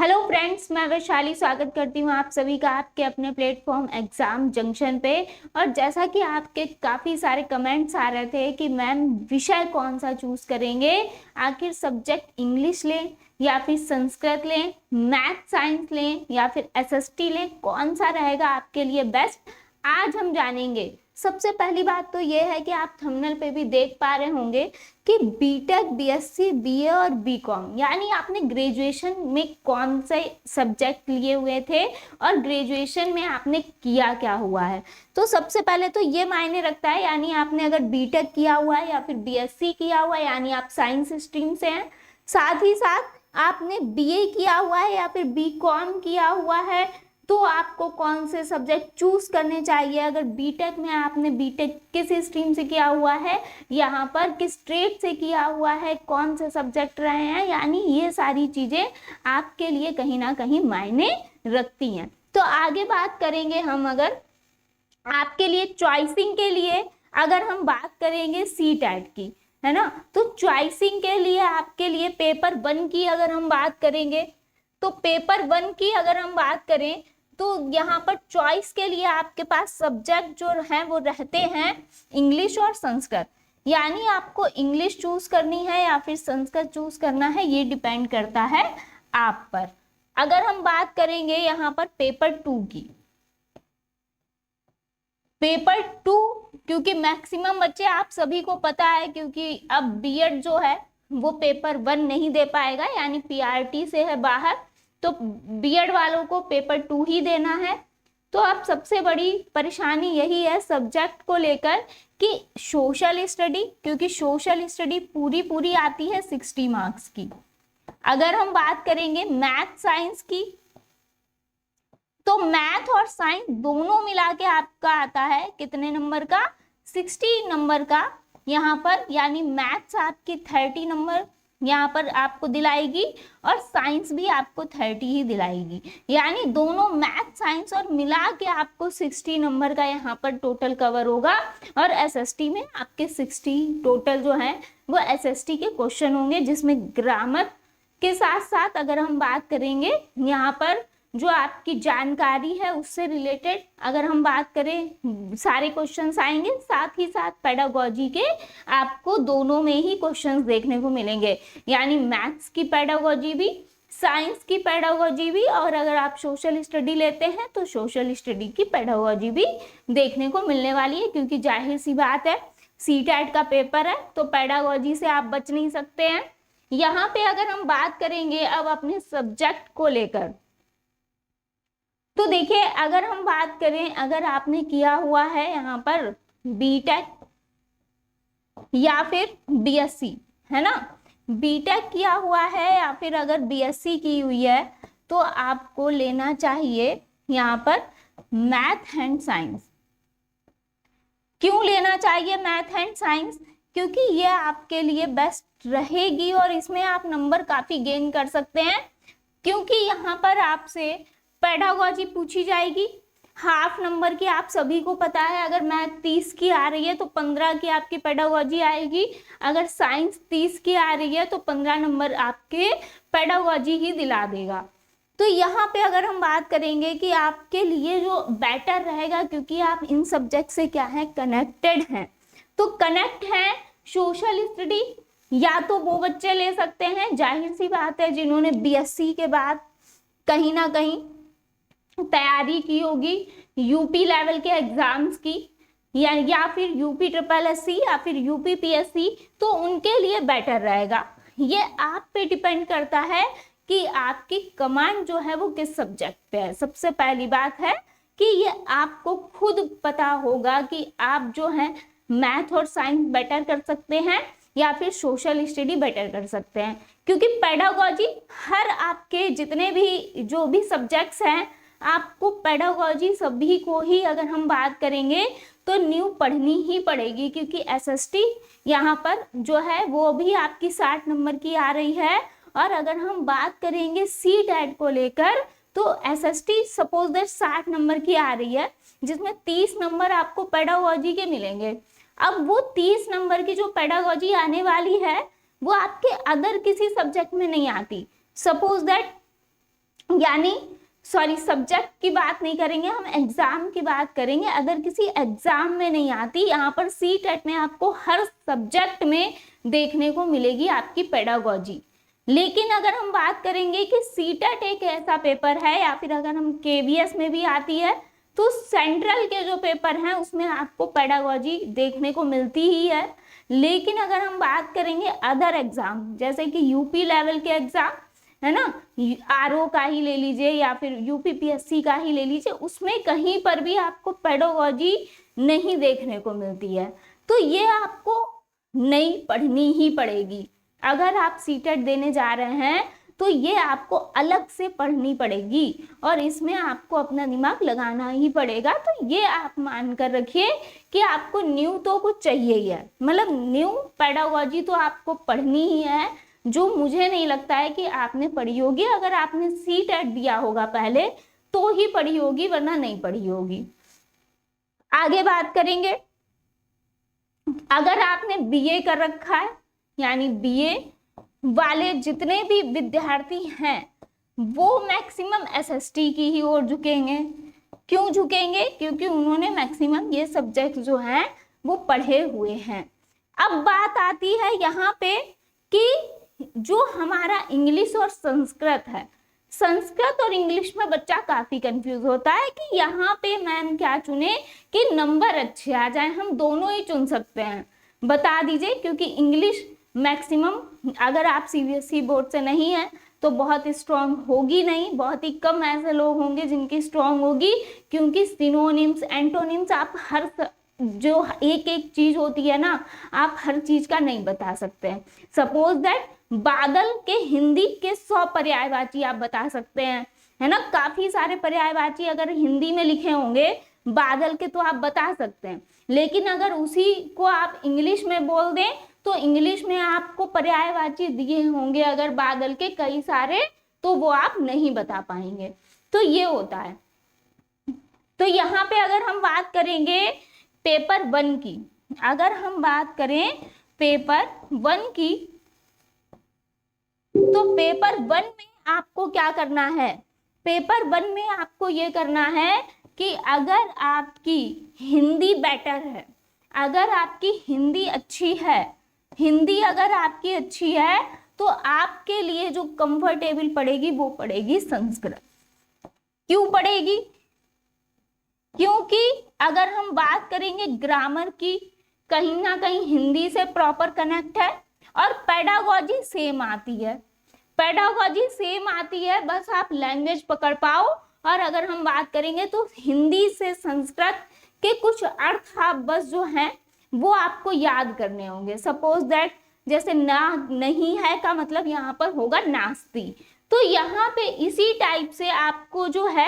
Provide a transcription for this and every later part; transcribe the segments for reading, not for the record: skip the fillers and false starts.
Hello friends, मैं वैशाली स्वागत करती हूँ आप सभी का आपके अपने प्लेटफॉर्म एग्जाम जंक्शन पे। और जैसा कि आपके काफ़ी सारे कमेंट्स आ रहे थे कि मैम विषय कौन सा चूज करेंगे, आखिर सब्जेक्ट इंग्लिश लें या फिर संस्कृत लें, मैथ साइंस लें या फिर एसएसटी लें, कौन सा रहेगा आपके लिए बेस्ट, आज हम जानेंगे। सबसे पहली बात तो ये है कि आप थंबनेल पे भी देख पा रहे होंगे कि बीटेक, बीएससी, बीए और बीकॉम, यानी आपने ग्रेजुएशन में कौन से सब्जेक्ट लिए हुए थे और ग्रेजुएशन में आपने किया क्या हुआ है। तो सबसे पहले तो ये मायने रखता है, यानी आपने अगर बीटेक किया हुआ है या फिर बीएससी किया हुआ है यानी आप साइंस स्ट्रीम से हैं, साथ ही साथ आपने बीए किया हुआ है या फिर बीकॉम किया हुआ है, तो आपको कौन से सब्जेक्ट चूज करने चाहिए। अगर बीटेक में आपने बीटेक किस स्ट्रीम से किया हुआ है, यहाँ पर किस ट्रेड से किया हुआ है, कौन से सब्जेक्ट रहे हैं, यानी ये सारी चीजें आपके लिए कहीं ना कहीं मायने रखती हैं। तो आगे बात करेंगे हम, अगर आपके लिए चॉइसिंग के लिए अगर हम बात करेंगे सीटेट की, है ना, तो चॉइसिंग के लिए आपके लिए पेपर 1 की अगर हम बात करेंगे, तो पेपर 1 की अगर हम बात करें तो यहाँ पर चॉइस के लिए आपके पास सब्जेक्ट जो है वो रहते हैं इंग्लिश और संस्कृत, यानी आपको इंग्लिश चूज करनी है या फिर संस्कृत चूज करना है, ये डिपेंड करता है आप पर। अगर हम बात करेंगे यहाँ पर पेपर 2 की, पेपर 2 क्योंकि मैक्सिमम बच्चे, आप सभी को पता है, क्योंकि अब बीएड जो है वो पेपर 1 नहीं दे पाएगा, यानी पीआरटी से है बाहर, तो बीएड वालों को पेपर 2 ही देना है। तो अब सबसे बड़ी परेशानी यही है सब्जेक्ट को लेकर कि सोशल स्टडी, क्योंकि सोशल स्टडी पूरी आती है 60 मार्क्स की। अगर हम बात करेंगे मैथ साइंस की, तो मैथ और साइंस दोनों मिला के आपका आता है कितने नंबर का, 60 नंबर का यहाँ पर, यानी मैथ्स आपकी 30 नंबर यहाँ पर आपको दिलाएगी और साइंस भी आपको 30 ही दिलाएगी, यानी दोनों मैथ साइंस और मिला के आपको 60 नंबर का यहाँ पर टोटल कवर होगा। और एसएसटी में आपके 60 टोटल जो है वो एसएसटी के क्वेश्चन होंगे, जिसमें ग्रामर के साथ साथ अगर हम बात करेंगे यहाँ पर जो आपकी जानकारी है उससे रिलेटेड अगर हम बात करें सारे क्वेश्चंस आएंगे, साथ ही साथ पेडागोजी के आपको दोनों में ही क्वेश्चंस देखने को मिलेंगे, यानी मैथ्स की पेडागोजी भी, साइंस की पेडागोजी भी, और अगर आप सोशल स्टडी लेते हैं तो सोशल स्टडी की पेडागोजी भी देखने को मिलने वाली है, क्योंकि जाहिर सी बात है सीटेट का पेपर है तो पेडागोजी से आप बच नहीं सकते हैं। यहाँ पे अगर हम बात करेंगे अब अपने सब्जेक्ट को लेकर, तो देखिए अगर हम बात करें, अगर आपने किया हुआ है यहाँ पर बीटेक या फिर बीएससी, है ना, बीटेक किया हुआ है या फिर अगर बीएससी की हुई है, तो आपको लेना चाहिए यहाँ पर मैथ एंड साइंस। क्यों लेना चाहिए मैथ एंड साइंस, क्योंकि ये आपके लिए बेस्ट रहेगी और इसमें आप नंबर काफी गेन कर सकते हैं, क्योंकि यहाँ पर आपसे पेडागोजी पूछी जाएगी हाफ नंबर की। आप सभी को पता है अगर मैथ 30 की आ रही है तो 15 की आपकी पेडागोजी आएगी, अगर साइंस 30 की आ रही है तो 15 नंबर आपके पेडागोजी ही दिला देगा। तो यहाँ पे अगर हम बात करेंगे कि आपके लिए जो बेटर रहेगा, क्योंकि आप इन सब्जेक्ट से क्या है कनेक्टेड हैं, तो कनेक्ट है सोशल स्टडी, या तो वो बच्चे ले सकते हैं, जाहिर सी बात है जिन्होंने बीएससी के बाद कहीं ना कहीं तैयारी की होगी यूपी लेवल के एग्जाम्स की, या फिर यूपी ट्रिपल एससी या फिर यूपी पीएससी, तो उनके लिए बेटर रहेगा। ये आप पे डिपेंड करता है कि आपकी कमांड जो है वो किस सब्जेक्ट पे है। सबसे पहली बात है कि ये आपको खुद पता होगा कि आप जो है मैथ और साइंस बेटर कर सकते हैं या फिर सोशल स्टडी बेटर कर सकते हैं, क्योंकि पेडागोजी हर आपके जितने भी जो भी सब्जेक्ट्स हैं, आपको पेडागोजी सभी को ही अगर हम बात करेंगे तो न्यू पढ़नी ही पड़ेगी, क्योंकि एसएसटी यहाँ पर जो है वो भी आपकी 60 नंबर की आ रही है। और अगर हम बात करेंगे सीटेट को लेकर, तो एसएसटी सपोज दैट 60 नंबर की आ रही है, जिसमें 30 नंबर आपको पेडागोजी के मिलेंगे। अब वो 30 नंबर की जो पेडागोजी आने वाली है वो आपके अदर किसी सब्जेक्ट में नहीं आती। सपोज दैट यानी सॉरी सब्जेक्ट की बात नहीं करेंगे, हम एग्जाम की बात करेंगे। अगर किसी एग्जाम में नहीं आती, यहाँ पर सीटेट में आपको हर सब्जेक्ट में देखने को मिलेगी आपकी पेडागोजी। लेकिन अगर हम बात करेंगे कि सीटेट एक ऐसा पेपर है, या फिर अगर हम केवीएस में भी आती है, तो सेंट्रल के जो पेपर हैं उसमें आपको पेडागोजी देखने को मिलती ही है। लेकिन अगर हम बात करेंगे अदर एग्जाम, जैसे कि यूपी लेवल के एग्जाम है ना, आरओ का ही ले लीजिए या फिर यूपीपीएससी का ही ले लीजिए, उसमें कहीं पर भी आपको पेडागोजी नहीं देखने को मिलती है। तो ये आपको नहीं पढ़नी ही पड़ेगी। अगर आप सीटेट देने जा रहे हैं तो ये आपको अलग से पढ़नी पड़ेगी और इसमें आपको अपना दिमाग लगाना ही पड़ेगा। तो ये आप मान कर रखिए कि आपको न्यू तो कुछ चाहिए ही है, मतलब न्यू पेडागोजी तो आपको पढ़नी ही है, जो मुझे नहीं लगता है कि आपने पढ़ी होगी। अगर आपने सीटेट दिया होगा पहले तो ही पढ़ी होगी, वरना नहीं पढ़ी होगी। आगे बात करेंगे, अगर आपने बीए कर रखा है, यानी बीए वाले जितने भी विद्यार्थी हैं वो मैक्सिमम एसएसटी की ही ओर झुकेंगे। क्यों झुकेंगे? क्योंकि उन्होंने मैक्सिमम ये सब्जेक्ट जो हैं वो पढ़े हुए हैं। अब बात आती है यहाँ पे कि जो हमारा इंग्लिश और संस्कृत है, संस्कृत और इंग्लिश में बच्चा काफी कंफ्यूज होता है कि यहाँ पे मैम क्या चुने कि नंबर अच्छे आ जाए। हम दोनों ही चुन सकते हैं, बता दीजिए। क्योंकि इंग्लिश मैक्सिमम, अगर आप सीबीएसई बोर्ड से नहीं है तो बहुत स्ट्रांग होगी नहीं, बहुत ही कम ऐसे लोग होंगे जिनकी स्ट्रांग होगी, क्योंकि सिनोनिम्स एंटोनिम्स आप हर जो एक एक चीज होती है ना, आप हर चीज का नहीं बता सकते हैं। सपोज दैट बादल के हिंदी के 100 पर्यायवाची आप बता सकते हैं, है ना। काफी सारे पर्यायवाची अगर हिंदी में लिखे होंगे बादल के तो आप बता सकते हैं, लेकिन अगर उसी को आप इंग्लिश में बोल दें तो इंग्लिश में आपको पर्यायवाची दिए होंगे अगर बादल के कई सारे, तो वो आप नहीं बता पाएंगे। तो ये होता है। तो यहाँ पे अगर हम बात करेंगे पेपर 1 की, अगर हम बात करें पेपर 1 की, तो पेपर 1 में आपको क्या करना है? पेपर 1 में आपको ये करना है कि अगर आपकी हिंदी बेटर है, अगर आपकी हिंदी अच्छी है, हिंदी अगर आपकी अच्छी है तो आपके लिए जो कंफर्टेबल पड़ेगी वो पड़ेगी संस्कृत। क्यों पड़ेगी? क्योंकि अगर हम बात करेंगे ग्रामर की, कहीं ना कहीं हिंदी से प्रॉपर कनेक्ट है और पेडागोजी सेम आती है। पेडागोजी सेम आती है, बस आप लैंग्वेज पकड़ पाओ। और अगर हम बात करेंगे तो हिंदी से संस्कृत के कुछ अर्थ आप बस जो हैं वो आपको याद करने होंगे। सपोज दैट जैसे ना नहीं है का मतलब यहाँ पर होगा नास्ती। तो यहाँ पे इसी टाइप से आपको जो है,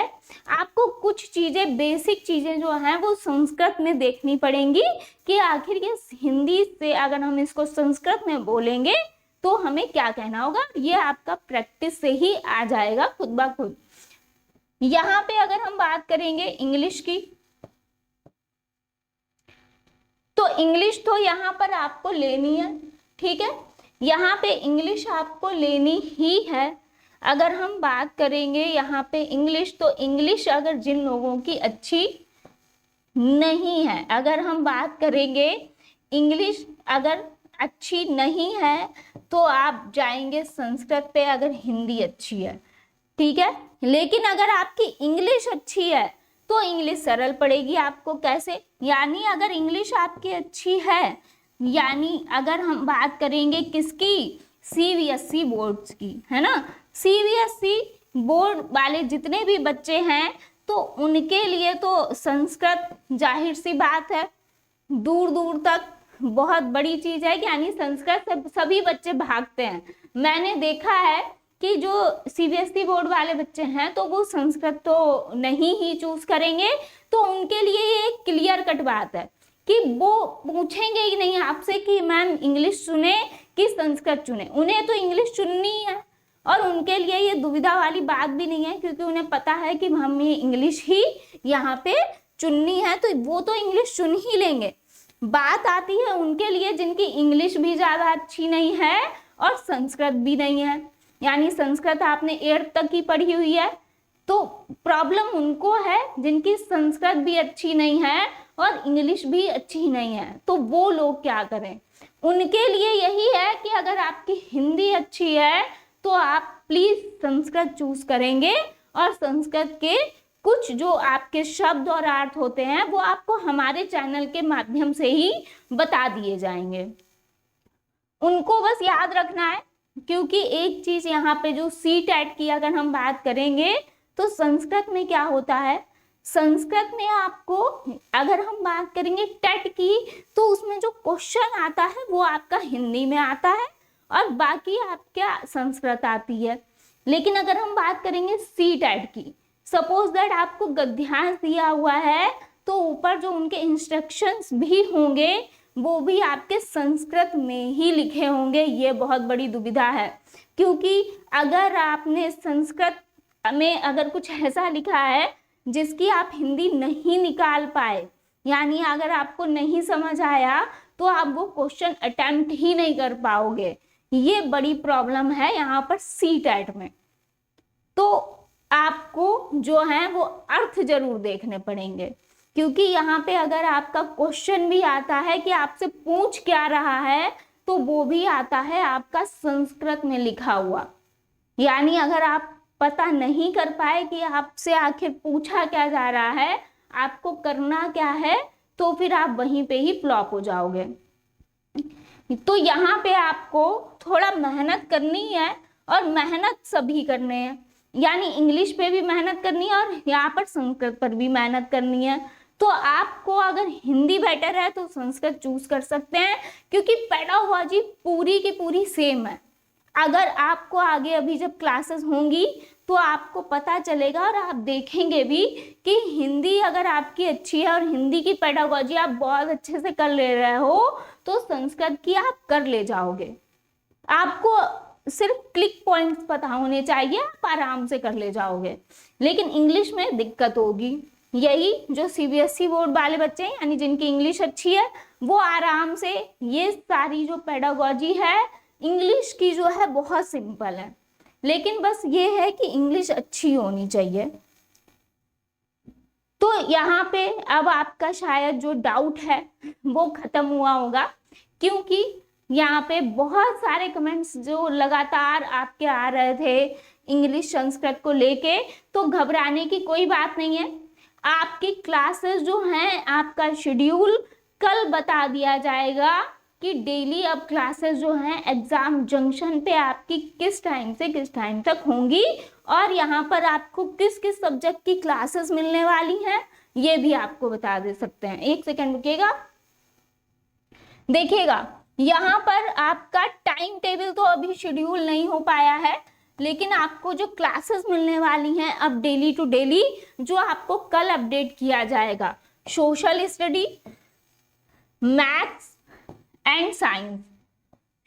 आपको कुछ चीजें, बेसिक चीजें जो हैं वो संस्कृत में देखनी पड़ेंगी कि आखिर ये हिंदी से अगर हम इसको संस्कृत में बोलेंगे तो हमें क्या कहना होगा। ये आपका प्रैक्टिस से ही आ जाएगा खुद ब खुद। यहाँ पे अगर हम बात करेंगे इंग्लिश की, तो इंग्लिश तो यहाँ पर आपको लेनी है, ठीक है। यहाँ पे इंग्लिश आपको लेनी ही है। अगर हम बात करेंगे यहाँ पे इंग्लिश, तो इंग्लिश अगर जिन लोगों की अच्छी नहीं है, अगर हम बात करेंगे इंग्लिश अगर अच्छी नहीं है तो आप जाएंगे संस्कृत पे अगर हिंदी अच्छी है, ठीक है। लेकिन अगर आपकी इंग्लिश अच्छी है तो इंग्लिश सरल पड़ेगी आपको। कैसे? यानी अगर इंग्लिश आपकी अच्छी है, यानी अगर हम बात करेंगे किसकी, सीबीएसई बोर्ड्स की, है ना। सीबीएसई बोर्ड वाले जितने भी बच्चे हैं तो उनके लिए तो संस्कृत जाहिर सी बात है दूर दूर तक बहुत बड़ी चीज है, यानी संस्कृत से सभी बच्चे भागते हैं। मैंने देखा है कि जो सीबीएसई बोर्ड वाले बच्चे हैं तो वो संस्कृत तो नहीं ही चूज करेंगे, तो उनके लिए ये एक क्लियर कट बात है कि वो पूछेंगे ही नहीं आपसे कि मैम इंग्लिश चुने कि संस्कृत चुने, उन्हें तो इंग्लिश चुननी है। और उनके लिए ये दुविधा वाली बात भी नहीं है, क्योंकि उन्हें पता है कि हमें इंग्लिश ही यहाँ पे चुननी है, तो वो तो इंग्लिश चुन ही लेंगे। बात आती है उनके लिए जिनकी इंग्लिश भी ज्यादा अच्छी नहीं है और संस्कृत भी नहीं है, यानी संस्कृत आपने 8th तक ही पढ़ी हुई है, तो प्रॉब्लम उनको है जिनकी संस्कृत भी अच्छी नहीं है और इंग्लिश भी अच्छी नहीं है। तो वो लोग क्या करें, उनके लिए यही है कि अगर आपकी हिंदी अच्छी है तो आप प्लीज संस्कृत चूज करेंगे और संस्कृत के कुछ जो आपके शब्द और अर्थ होते हैं वो आपको हमारे चैनल के माध्यम से ही बता दिए जाएंगे। उनको बस याद रखना है, क्योंकि एक चीज यहाँ पे जो CTET की अगर हम बात करेंगे तो संस्कृत में क्या होता है, संस्कृत में आपको अगर हम बात करेंगे टेट की तो उसमें जो क्वेश्चन आता है वो आपका हिंदी में आता है और बाकी आपका संस्कृत आती है। लेकिन अगर हम बात करेंगे CTET की, सपोज दैट आपको गद्यांश दिया हुआ है तो ऊपर जो उनके इंस्ट्रक्शंस भी होंगे वो भी आपके संस्कृत में ही लिखे होंगे। ये बहुत बड़ी दुविधा है, क्योंकि अगर आपने संस्कृत में अगर कुछ ऐसा लिखा है जिसकी आप हिंदी नहीं निकाल पाए, यानी अगर आपको नहीं समझ आया तो आप वो क्वेश्चन अटेम्प्ट ही नहीं कर पाओगे। ये बड़ी प्रॉब्लम है यहाँ पर CTET में। तो आपको जो है वो अर्थ जरूर देखने पड़ेंगे, क्योंकि यहाँ पे अगर आपका क्वेश्चन भी आता है कि आपसे पूछ क्या रहा है तो वो भी आता है आपका संस्कृत में लिखा हुआ। यानी अगर आप पता नहीं कर पाए कि आपसे आखिर पूछा क्या जा रहा है, आपको करना क्या है, तो फिर आप वहीं पे ही फ्लॉप हो जाओगे। तो यहाँ पे आपको थोड़ा मेहनत करनी है और मेहनत सभी करने हैं, यानी इंग्लिश पे भी मेहनत करनी है और यहाँ पर संस्कृत पर भी मेहनत करनी है। तो आपको अगर हिंदी बेटर है तो संस्कृत चूज कर सकते हैं, क्योंकि पेडागोजी पूरी की पूरी सेम है। अगर आपको आगे अभी जब क्लासेस होंगी तो आपको पता चलेगा और आप देखेंगे भी कि हिंदी अगर आपकी अच्छी है और हिंदी की पेडागोजी आप बहुत अच्छे से कर ले रहे हो तो संस्कृत की आप कर ले जाओगे। आपको सिर्फ क्लिक पॉइंट्स पता होने चाहिए, आप आराम से कर ले जाओगे। लेकिन इंग्लिश में दिक्कत होगी। यही जो CBSE बोर्ड वाले बच्चे हैं, यानी जिनकी इंग्लिश अच्छी है, वो आराम से ये सारी जो पेडागोजी है इंग्लिश की जो है बहुत सिंपल है, लेकिन बस ये है कि इंग्लिश अच्छी होनी चाहिए। तो यहाँ पे अब आपका शायद जो डाउट है वो खत्म हुआ होगा, क्योंकि यहाँ पे बहुत सारे कमेंट्स जो लगातार आपके आ रहे थे इंग्लिश संस्कृत को लेके। तो घबराने की कोई बात नहीं है, आपकी क्लासेस जो हैं, आपका शेड्यूल कल बता दिया जाएगा कि डेली अब क्लासेस जो हैं एग्जाम जंक्शन पे आपकी किस टाइम से किस टाइम तक होंगी और यहाँ पर आपको किस किस सब्जेक्ट की क्लासेस मिलने वाली हैं, ये भी आपको बता दे सकते हैं। एक सेकेंड रुकिएगा, देखिएगा यहाँ पर आपका टाइम टेबल तो अभी शेड्यूल नहीं हो पाया है, लेकिन आपको जो क्लासेस मिलने वाली हैं अब डेली टू डेली, जो आपको कल अपडेट किया जाएगा। Social study, maths and science,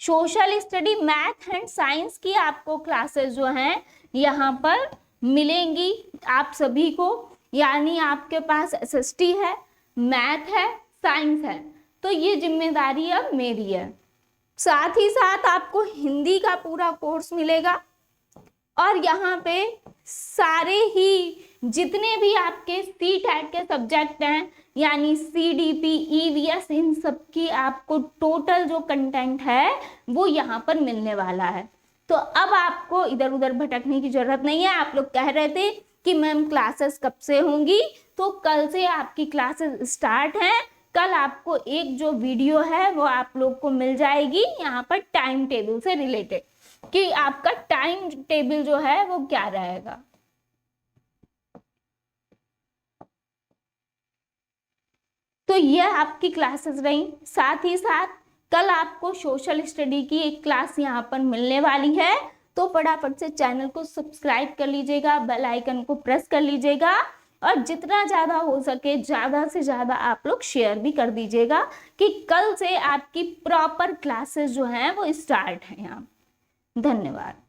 social study, math and science की आपको क्लासेस जो हैं यहाँ पर मिलेंगी आप सभी को। यानी आपके पास SST है, मैथ है, साइंस है, तो ये जिम्मेदारी अब मेरी है। साथ ही साथ आपको हिंदी का पूरा कोर्स मिलेगा और यहाँ पे सारे ही जितने भी आपके CTET के सब्जेक्ट हैं, यानी CDP, EVS, इन सब की आपको टोटल जो कंटेंट है वो यहाँ पर मिलने वाला है। तो अब आपको इधर उधर भटकने की जरूरत नहीं है। आप लोग कह रहे थे कि मैम क्लासेस कब से होंगी, तो कल से आपकी क्लासेस स्टार्ट हैं। कल आपको एक जो वीडियो है वो आप लोग को मिल जाएगी यहाँ पर टाइम टेबल से रिलेटेड, कि आपका टाइम टेबल जो है वो क्या रहेगा। तो ये आपकी क्लासेस रही। साथ ही साथ कल आपको सोशल स्टडी की एक क्लास यहाँ पर मिलने वाली है, तो फटाफट से चैनल को सब्सक्राइब कर लीजिएगा, बेल आइकन को प्रेस कर लीजिएगा और जितना ज़्यादा हो सके ज़्यादा से ज़्यादा आप लोग शेयर भी कर दीजिएगा कि कल से आपकी प्रॉपर क्लासेस जो हैं वो स्टार्ट हैं यहाँ। धन्यवाद।